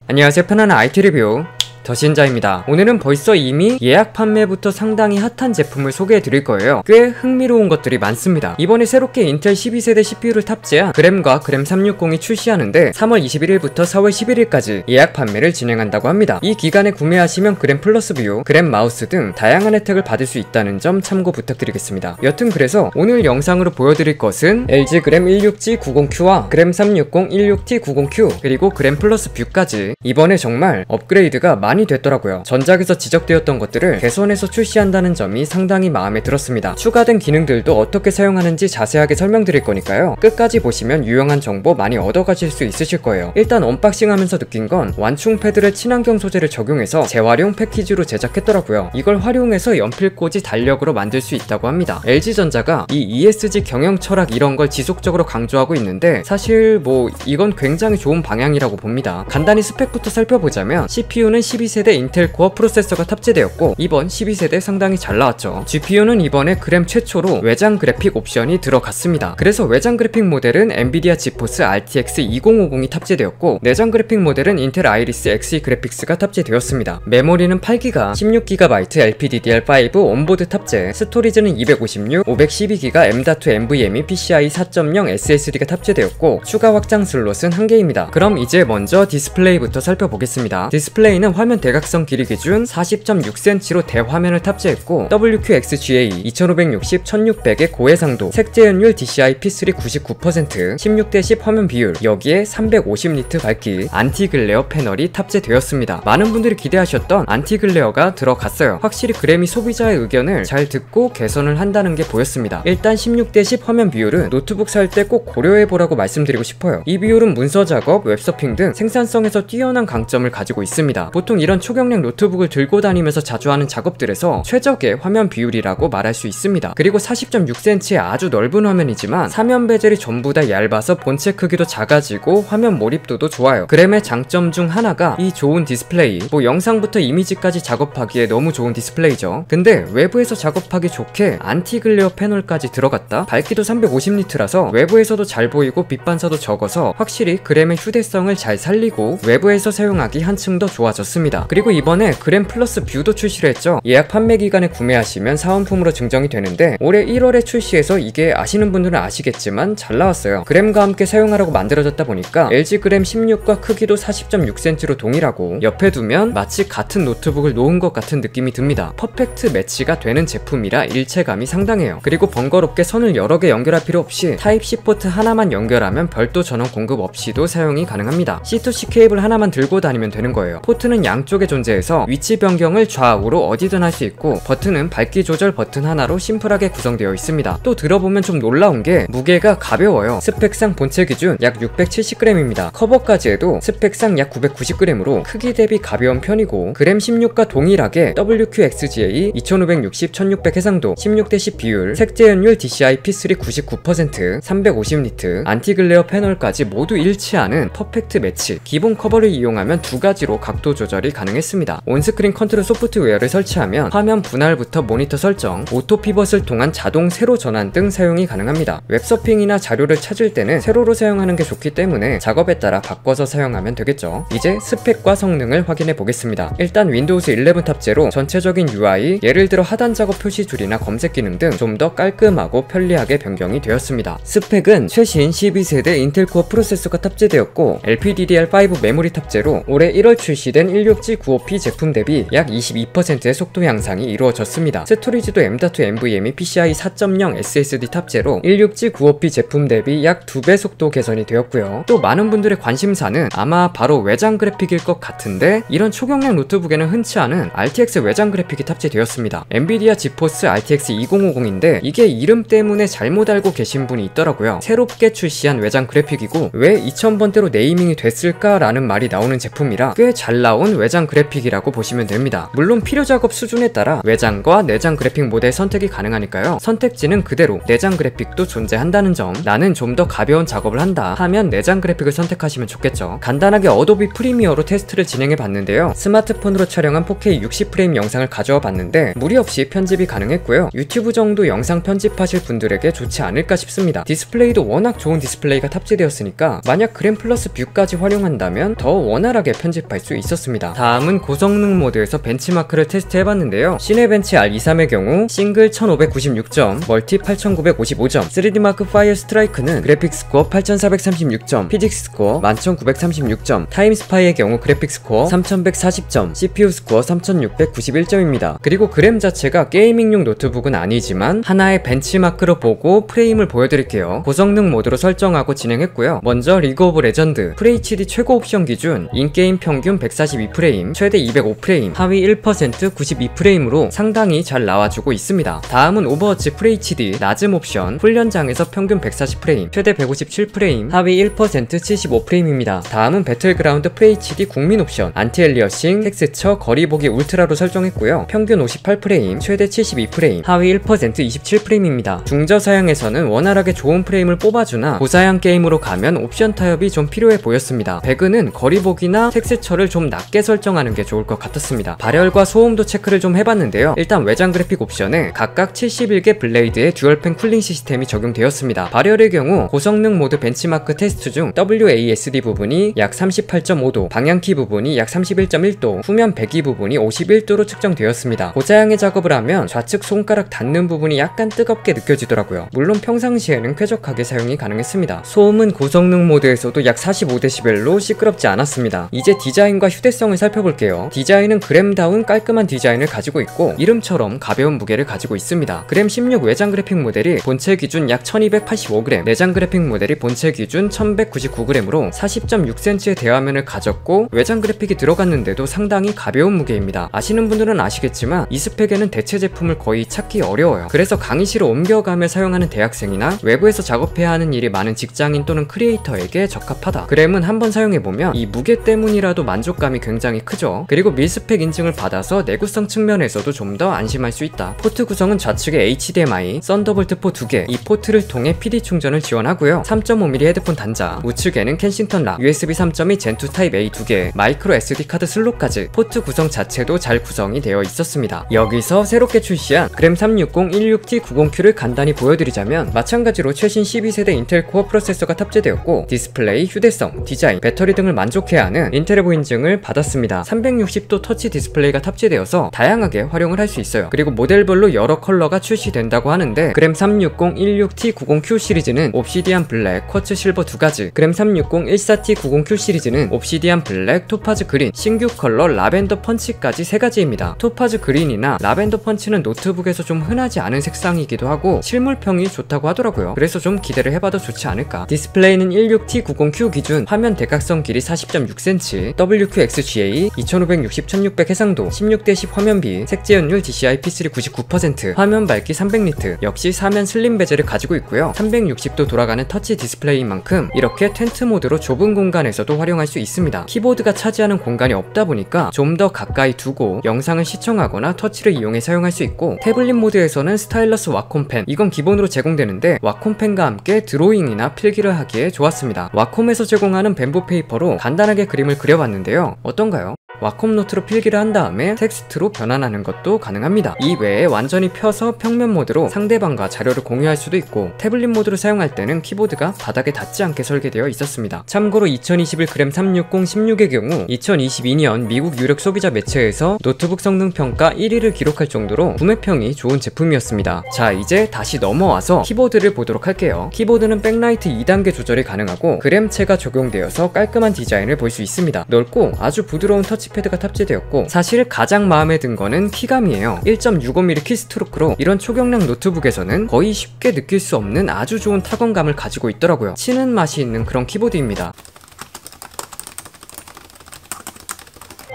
안녕하세요, 편안한 IT 리뷰 더신자입니다. 오늘은 벌써 이미 예약 판매부터 상당히 핫한 제품을 소개해드릴 거예요. 꽤 흥미로운 것들이 많습니다. 이번에 새롭게 인텔 12세대 CPU를 탑재한 그램과 그램 360이 출시하는데 3월 21일부터 4월 11일까지 예약 판매를 진행한다고 합니다. 이 기간에 구매하시면 그램 플러스 뷰, 그램 마우스 등 다양한 혜택을 받을 수 있다는 점 참고 부탁드리겠습니다. 여튼 그래서 오늘 영상으로 보여드릴 것은 LG 그램 16G90Q와 그램 360 16T90Q 그리고 그램 플러스 뷰까지 이번에 정말 업그레이드가 많이 됐더라고요. 전작에서 지적되었던 것들을 개선해서 출시한다는 점이 상당히 마음에 들었습니다. 추가된 기능들도 어떻게 사용하는지 자세하게 설명드릴 거니까요. 끝까지 보시면 유용한 정보 많이 얻어가실 수 있으실 거예요. 일단 언박싱하면서 느낀 건 완충 패드를 친환경 소재를 적용해서 재활용 패키지로 제작했더라고요. 이걸 활용해서 연필꽂이 달력으로 만들 수 있다고 합니다. LG전자가 이 ESG 경영 철학 이런 걸 지속적으로 강조하고 있는데 사실 이건 굉장히 좋은 방향이라고 봅니다. 간단히 스펙부터 살펴보자면 CPU는 12세대 인텔 코어 프로세서가 탑재되었고 이번 12세대 상당히 잘 나왔죠. GPU는 이번에 그램 최초로 외장 그래픽 옵션이 들어갔습니다. 그래서 외장 그래픽 모델은 엔비디아 지포스 RTX 2050이 탑재되었고 내장 그래픽 모델은 인텔 아이리스 Xe 그래픽스가 탑재되었습니다. 메모리는 8GB, 16GB LPDDR5 온보드 탑재, 스토리지는 256, 512GB M.2 NVMe PCIe 4.0 SSD가 탑재되었고 추가 확장 슬롯은 1개입니다. 그럼 이제 먼저 디스플레이부터 살펴보겠습니다. 디스플레이는 화면 대각선 길이 기준 40.6cm로 대화면을 탑재했고 WQXGA 2560, 1600의 고해상도, 색재현율 DCI-P3 99%, 16:10 화면 비율, 여기에 350니트 밝기, 안티글레어 패널이 탑재되었습니다. 많은 분들이 기대하셨던 안티글레어가 들어갔어요. 확실히 그램이 소비자의 의견을 잘 듣고 개선을 한다는 게 보였습니다. 일단 16:10 화면 비율은 노트북 살 때 꼭 고려해보라고 말씀드리고 싶어요. 이 비율은 문서 작업, 웹서핑 등 생산성에서 뛰어난 강점을 가지고 있습니다. 보통 이런 초경량 노트북을 들고 다니면서 자주 하는 작업들에서 최적의 화면 비율이라고 말할 수 있습니다. 그리고 40.6cm의 아주 넓은 화면이지만 사면 베젤이 전부 다 얇아서 본체 크기도 작아지고 화면 몰입도도 좋아요. 그램의 장점 중 하나가 이 좋은 디스플레이, 영상부터 이미지까지 작업하기에 너무 좋은 디스플레이죠. 근데 외부에서 작업하기 좋게 안티글레어 패널까지 들어갔다? 밝기도 350니트라서 외부에서도 잘 보이고 빛 반사도 적어서 확실히 그램의 휴대성을 잘 살리고 외부에서 사용하기 한층 더 좋아졌습니다. 그리고 이번에 그램 플러스 뷰도 출시를 했죠. 예약 판매 기간에 구매하시면 사은품으로 증정이 되는데 올해 1월에 출시해서 이게 아시는 분들은 아시겠지만 잘 나왔어요. 그램과 함께 사용하라고 만들어졌다 보니까 LG 그램 16과 크기도 40.6cm로 동일하고 옆에 두면 마치 같은 노트북을 놓은 것 같은 느낌이 듭니다. 퍼펙트 매치가 되는 제품이라 일체감이 상당해요. 그리고 번거롭게 선을 여러 개 연결할 필요 없이 타입C 포트 하나만 연결하면 별도 전원 공급 없이도 사용이 가능합니다. C2C 케이블 하나만 들고 다니면 되는 거예요. 포트는 양쪽에 존재해서 위치 변경을 좌우로 어디든 할 수 있고 버튼은 밝기 조절 버튼 하나로 심플하게 구성되어 있습니다. 또 들어보면 좀 놀라운 게 무게가 가벼워요. 스펙상 본체 기준 약 670g입니다. 커버까지 해도 스펙상 약 990g으로 크기 대비 가벼운 편이고 그램 16과 동일하게 WQXGA 2560, 1600 해상도, 16:10 비율, 색재현율 DCI-P3 99%, 350니트, 안티글레어 패널까지 모두 일치하는 퍼펙트 매치. 기본 커버를 이용하면 두 가지로 각도 조절이 가능했습니다. 온스크린 컨트롤 소프트웨어를 설치하면 화면 분할부터 모니터 설정, 오토 피벗을 통한 자동 세로 전환 등 사용이 가능합니다. 웹서핑이나 자료를 찾을 때는 세로로 사용하는 게 좋기 때문에 작업에 따라 바꿔서 사용하면 되겠죠. 이제 스펙과 성능을 확인해 보겠습니다. 일단 윈도우즈 11 탑재로 전체적인 UI, 예를 들어 하단 작업 표시줄이나 검색 기능 등 좀 더 깔끔하고 편리하게 변경이 되었습니다. 스펙은 최신 12세대 인텔 코어 프로세서가 탑재되었고 LPDDR5 메모리 탑재로 올해 1월 출시된 16G95P 제품 대비 약 22%의 속도 향상이 이루어졌습니다. 스토리지도 M.2 NVMe PCIe 4.0 SSD 탑재로 16G95P 제품 대비 약 2배 속도 개선이 되었고요. 또 많은 분들의 관심사는 아마 바로 외장 그래픽일 것 같은데 이런 초경량 노트북에는 흔치 않은 RTX 외장 그래픽이 탑재되었습니다. 엔비디아 지포스 RTX 2050인데 이게 이름 때문에 잘못 알고 계신 분이 있더라고요. 새롭게 출시한 외장 그래픽이고 왜 2000번대로 네이밍이 됐을까라는 말이 나오는 제품이라 꽤 잘 나온 외장 그래픽이라고 보시면 됩니다. 물론 필요 작업 수준에 따라 외장과 내장 그래픽 모델 선택이 가능하니까요. 선택지는 그대로 내장 그래픽도 존재한다는 점, 나는 좀 더 가벼운 작업을 한다 하면 내장 그래픽을 선택하시면 좋겠죠. 간단하게 어도비 프리미어로 테스트를 진행해 봤는데요. 스마트폰으로 촬영한 4K 60프레임 영상을 가져와 봤는데 무리 없이 편집이 가능했고요. 유튜브 정도 영상 편집하실 분들에게 좋지 않을까 싶습니다. 디스플레이도 워낙 좋은 디스플레이가 탑재되었으니까 만약 그램 플러스 뷰까지 활용한다면 더 원활하게 편집할 수 있었습니다. 다음은 고성능 모드에서 벤치마크를 테스트해봤는데요. 시네벤치 R23의 경우 싱글 1596점, 멀티 8955점, 3D 마크 파이어 스트라이크는 그래픽 스코어 8436점, 피직스 스코어 11936점, 타임스파이의 경우 그래픽 스코어 3140점, CPU 스코어 3691점입니다. 그리고 그램 자체가 게이밍용 노트북은 아니지만 하나의 벤치마크로 보고 프레임을 보여드릴게요. 고성능 모드로 설정하고 진행했고요. 먼저 리그 오브 레전드 FHD 최고 옵션 기준 인게임 평균 142프레임, 최대 205프레임, 하위 1% 92프레임으로 상당히 잘 나와주고 있습니다. 다음은 오버워치 FHD 낮음 옵션 훈련장에서 평균 140프레임, 최대 157프레임, 하위 1% 75프레임입니다. 다음은 배틀그라운드 FHD 국민 옵션 안티엘리어싱 텍스처 거리보기 울트라로 설정했고요. 평균 58프레임, 최대 72프레임, 하위 1% 27프레임입니다. 중저사양에서는 원활하게 좋은 프레임을 뽑아주나 고사양 게임으로 가면 옵션 타협이 좀 필요해 보였습니다. 배그는 거리보기나 텍스처를 좀 낮게 설정하는 게 좋을 것 같았습니다. 발열과 소음도 체크를 좀 해봤는데요. 일단 외장 그래픽 옵션에 각각 71개 블레이드의 듀얼팬 쿨링 시스템이 적용되었습니다. 발열의 경우 고성능 모드 벤치마크 테스트 중 WASD 부분이 약 38.5도, 방향키 부분이 약 31.1도, 후면 배기 부분이 51도로 측정되었습니다. 고사양의 작업을 하면 좌측 손가락 닿는 부분이 약간 뜨겁게 느껴지더라고요. 물론 평상시에는 쾌적하게 사용이 가능했습니다. 소음은 고성능 모드에서도 약 45dB로 시끄럽지 않았습니다. 이제 디자인과 휴대성을 살펴볼게요. 디자인은 그램다운 깔끔한 디자인을 가지고 있고 이름처럼 가벼운 무게를 가지고 있습니다. 그램 16 외장 그래픽 모델이 본체 기준 약 1285g, 내장 그래픽 모델이 본체 기준 1199g으로 40.6cm의 대화면을 가졌고 외장 그래픽이 들어갔는데도 상당히 가벼운 무게입니다. 아시는 분들은 아시겠지만 이 스펙에는 대체 제품을 거의 찾기 어려워요. 그래서 강의실을 옮겨가며 사용하는 대학생이나 외부에서 작업해야 하는 일이 많은 직장인 또는 크리에이터에게 적합하다. 그램은 한번 사용해보면 이 무게 때문이라도 만족감이 굉장히 크죠. 그리고 밀스펙 인증을 받아서 내구성 측면에서도 좀 더 안심할 수 있다. 포트 구성은 좌측에 HDMI, 썬더볼트 포 2개, 이 포트를 통해 PD 충전을 지원하고요. 3.5mm 헤드폰 단자, 우측에는 켄싱턴 락, USB 3.2 젠2 타입 A 2개, 마이크로 SD 카드 슬롯까지 포트 구성 자체도 잘 구성이 되어 있었습니다. 여기서 새롭게 출시한 그램 360 16T90Q를 간단히 보여드리자면 마찬가지로 최신 12세대 인텔 코어 프로세서가 탑재되었고 디스플레이, 휴대성, 디자인, 배터리 등을 만족해야 하는 인텔 에보 인증을 받았습니다. 360도 터치 디스플레이가 탑재되어서 다양하게 활용을 할 수 있어요. 그리고 모델별로 여러 컬러가 출시된다고 하는데 그램 360 16T90Q 시리즈는 옵시디안 블랙, 쿼츠 실버 2가지, 그램 360 14T90Q 시리즈는 옵시디안 블랙, 토파즈 그린, 신규 컬러 라벤더 펀치까지 3가지입니다. 토파즈 그린이나 라벤더 펀치는 노트북에서 좀 흔하지 않은 색상이기도 하고 실물평이 좋다고 하더라고요. 그래서 좀 기대를 해봐도 좋지 않을까. 디스플레이는 16T90Q 기준 화면 대각선 길이 40.6cm, WQXGA 2560-1600 해상도, 16:10 화면비, 색재현율 DCI-P3 99%, 화면 밝기 300니트, 역시 사면 슬림 베젤을 가지고 있고요. 360도 돌아가는 터치 디스플레이인 만큼 이렇게 텐트 모드로 좁은 공간에서도 활용할 수 있습니다. 키보드가 차지하는 공간이 없다 보니까 좀 더 가까이 두고 영상을 시청하거나 터치를 이용해 사용할 수 있고 태블릿 모드에서는 스타일러스 와콤펜, 이건 기본으로 제공되는데 와콤펜과 함께 드로잉이나 필기를 하기에 좋았습니다. 와콤에서 제공하는 뱀부 페이퍼로 간단하게 그림을 그려봤는데요. 어떤가요? 와콤 노트로 필기를 한 다음에 텍스트로 변환하는 것도 가능합니다. 이 외에 완전히 펴서 평면 모드로 상대방과 자료를 공유할 수도 있고 태블릿 모드로 사용할 때는 키보드가 바닥에 닿지 않게 설계되어 있었습니다. 참고로 2021 그램 360 16의 경우 2022년 미국 유력 소비자 매체에서 노트북 성능 평가 1위를 기록할 정도로 구매평이 좋은 제품이었습니다. 자, 이제 다시 넘어와서 키보드를 보도록 할게요. 키보드는 백라이트 2단계 조절이 가능하고 그램체가 적용되어서 깔끔한 디자인을 볼 수 있습니다. 넓고 아주 부드러운 터치패드가 탑재되었고 사실 가장 마음에 든 거는 키감이에요. 1.65mm 키스트로크로 이런 초경량 노트북에서는 거의 쉽게 느낄 수 없는 아주 좋은 타건감을 가지고 있더라고요. 치는 맛이 있는 그런 키보드입니다.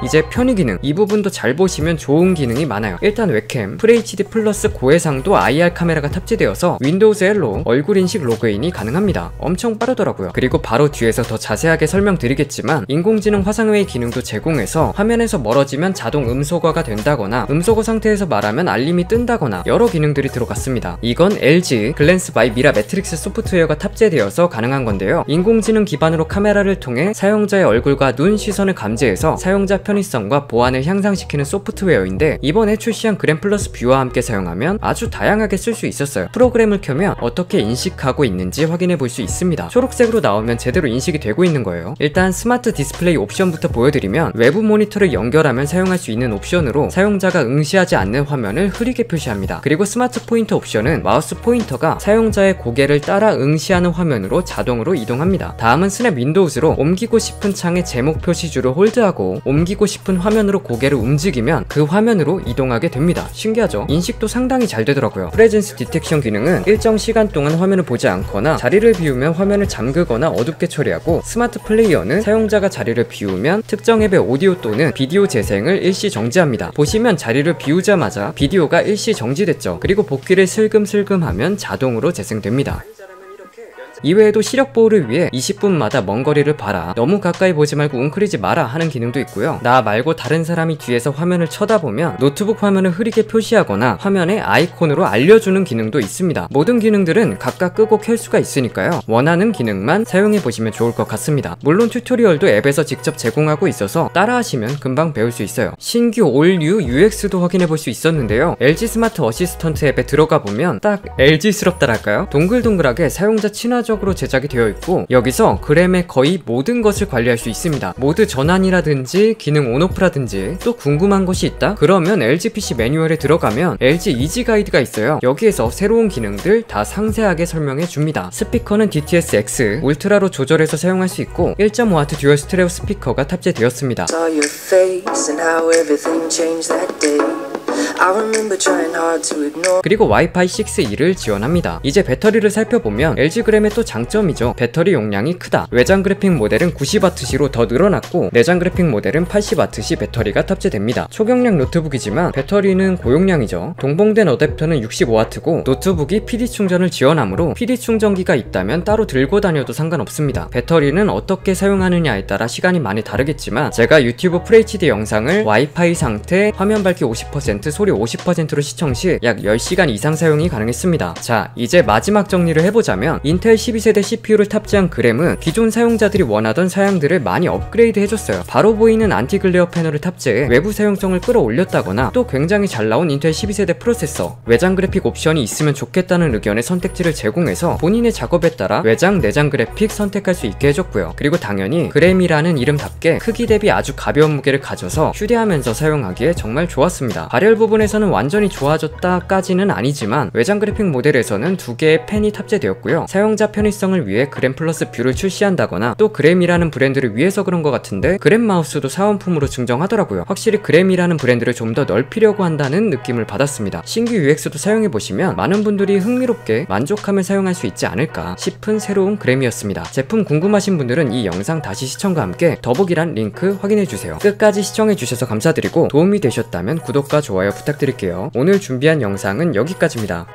이제 편의 기능, 이 부분도 잘 보시면 좋은 기능이 많아요. 일단 웹캠, FHD 플러스 고해상도 IR 카메라가 탑재되어서 윈도우즈 L로 얼굴 인식 로그인이 가능합니다. 엄청 빠르더라고요. 그리고 바로 뒤에서 더 자세하게 설명드리겠지만 인공지능 화상회의 기능도 제공해서 화면에서 멀어지면 자동 음소거가 된다거나 음소거 상태에서 말하면 알림이 뜬다거나 여러 기능들이 들어갔습니다. 이건 LG 글랜스 바이 미라 매트릭스 소프트웨어가 탑재되어서 가능한 건데요. 인공지능 기반으로 카메라를 통해 사용자의 얼굴과 눈, 시선을 감지해서 사용자 편의성과 보안을 향상시키는 소프트웨어인데 이번에 출시한 그램 플러스 뷰와 함께 사용하면 아주 다양하게 쓸 수 있었어요. 프로그램을 켜면 어떻게 인식하고 있는지 확인해 볼 수 있습니다. 초록색으로 나오면 제대로 인식이 되고 있는 거예요. 일단 스마트 디스플레이 옵션부터 보여드리면 외부 모니터를 연결하면 사용할 수 있는 옵션으로 사용자가 응시하지 않는 화면을 흐리게 표시합니다. 그리고 스마트 포인터 옵션은 마우스 포인터가 사용자의 고개를 따라 응시하는 화면으로 자동으로 이동합니다. 다음은 스냅 윈도우즈로 옮기고 싶은 창의 제목 표시줄을 홀드하고 옮기고 싶은 화면으로 고개를 움직이면 그 화면으로 이동하게 됩니다. 신기하죠? 인식도 상당히 잘 되더라고요. 프레젠스 디텍션 기능은 일정 시간 동안 화면을 보지 않거나 자리를 비우면 화면을 잠그거나 어둡게 처리하고, 스마트 플레이어는 사용자가 자리를 비우면 특정 앱의 오디오 또는 비디오 재생을 일시 정지합니다. 보시면 자리를 비우자마자 비디오가 일시 정지됐죠. 그리고 복귀를 슬금슬금 하면 자동으로 재생됩니다. 이외에도 시력 보호를 위해 20분마다 먼 거리를 봐라, 너무 가까이 보지 말고 웅크리지 마라 하는 기능도 있고요. 나 말고 다른 사람이 뒤에서 화면을 쳐다보면 노트북 화면을 흐리게 표시하거나 화면에 아이콘으로 알려주는 기능도 있습니다. 모든 기능들은 각각 끄고 켤 수가 있으니까요. 원하는 기능만 사용해보시면 좋을 것 같습니다. 물론 튜토리얼도 앱에서 직접 제공하고 있어서 따라하시면 금방 배울 수 있어요. 신규 올뉴 UX도 확인해볼 수 있었는데요. LG 스마트 어시스턴트 앱에 들어가보면 딱 LG스럽다랄까요? 동글동글하게 사용자 친화적 으로 제작이 되어 있고, 여기서 그램의 거의 모든 것을 관리할 수 있습니다. 모드 전환이라든지 기능 온오프라든지. 또 궁금한 것이 있다? 그러면 LG PC 매뉴얼에 들어가면 LG 이지 가이드가 있어요. 여기에서 새로운 기능들 다 상세하게 설명해 줍니다. 스피커는 DTS-X 울트라로 조절해서 사용할 수 있고 1.5W 듀얼 스테레오 스피커가 탑재되었습니다. 그리고 와이파이 6E를 지원합니다. 이제 배터리를 살펴보면 LG 그램의 또 장점이죠. 배터리 용량이 크다. 외장 그래픽 모델은 90W시로 더 늘어났고 내장 그래픽 모델은 80W시 배터리가 탑재됩니다. 초경량 노트북이지만 배터리는 고용량이죠. 동봉된 어댑터는 65W고 노트북이 PD 충전을 지원하므로 PD 충전기가 있다면 따로 들고 다녀도 상관없습니다. 배터리는 어떻게 사용하느냐에 따라 시간이 많이 다르겠지만 제가 유튜브 FHD 영상을 와이파이 상태, 화면 밝기 50%, 소리 50%로 시청 시 약 10시간 이상 사용이 가능했습니다. 자, 이제 마지막 정리를 해보자면 인텔 12세대 CPU를 탑재한 그램은 기존 사용자들이 원하던 사양들을 많이 업그레이드 해줬어요. 바로 보이는 안티 글레어 패널을 탑재해 외부 사용성을 끌어올렸다거나, 또 굉장히 잘 나온 인텔 12세대 프로세서, 외장 그래픽 옵션이 있으면 좋겠다는 의견의 선택지를 제공해서 본인의 작업에 따라 외장, 내장 그래픽 선택할 수 있게 해줬고요. 그리고 당연히 그램이라는 이름답게 크기 대비 아주 가벼운 무게를 가져서 휴대하면서 사용하기에 정말 좋았습니다. 발열 부분에서는 완전히 좋아졌다까지는 아니지만 외장 그래픽 모델에서는 2개의 펜이 탑재되었고요. 사용자 편의성을 위해 그램 플러스 뷰를 출시한다거나, 또 그램이라는 브랜드를 위해서 그런 것 같은데 그램 마우스도 사은품으로 증정하더라고요. 확실히 그램이라는 브랜드를 좀 더 넓히려고 한다는 느낌을 받았습니다. 신규 UX도 사용해보시면 많은 분들이 흥미롭게 만족하며 사용할 수 있지 않을까 싶은 새로운 그램이었습니다. 제품 궁금하신 분들은 이 영상 다시 시청과 함께 더보기란 링크 확인해주세요. 끝까지 시청해주셔서 감사드리고 도움이 되셨다면 구독과 좋아요 부탁드릴게요. 오늘 준비한 영상은 여기까지입니다.